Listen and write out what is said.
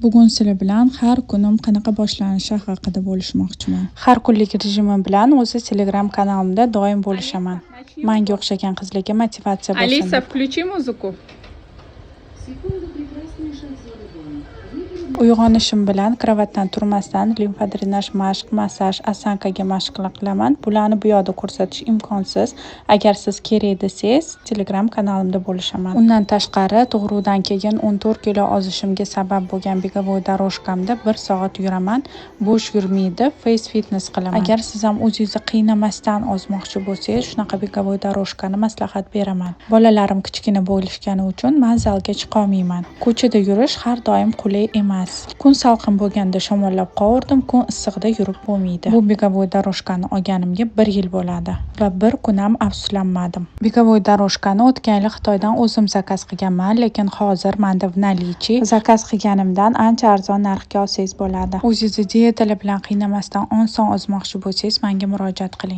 Bugun sizlar bilan har kunim qanaqa boshlanishi haqida bo'lishmoqchiman. Har kunlik rejimim bilan o'zi Telegram kanalimda doim bo'lishaman. Menga o'xshagan qizlarga motivatsiya bo'lsin. Алиса, включи музыку. Uyg'onishim bilan kravatdan turmasdan limfa drenaj mashq, massaj, osankaga mashqlar qilaman. Bularni bu yoqda ko'rsatish imkonsiz. Agar siz kerak desangiz, Telegram kanalimda bo'lishaman. Undan tashqari, tug'ruqdan keyin 14 kilo ozishimga sabab bo'lgan begovoy doroshkamda 1 soat yuraman. Bo'sh yurmaydi, face fitness qilaman. Agar siz ham o'zingizni qiynamasdan ozmoqchi bo'lsangiz, shunaqa begovoy daroshkani maslahat beraman. Bolalarim kichkina bo'lishgani uchun men zalga chiqa olmayman. Ko'chada yurish har doim qulay emas. Kun salqin bo'lganda shamollab qovurdim, kun issiqda yurib bo'lmaydi. Bu begovoy daroshkani olganimga 1 yil bo'ladi va bir kun ham afsuslanmadim. Begovoy daroshkani o'tgan yil Xitoydan o'zim zakaz qilganman, lekin hozir menda v наличии zakaz qilganimdan ancha arzon narxga olsangiz bo'ladi. O'zingizni diyetalar bilan qiynamasdan oson ozmoqchi bo'lsangiz, menga murojaat qiling.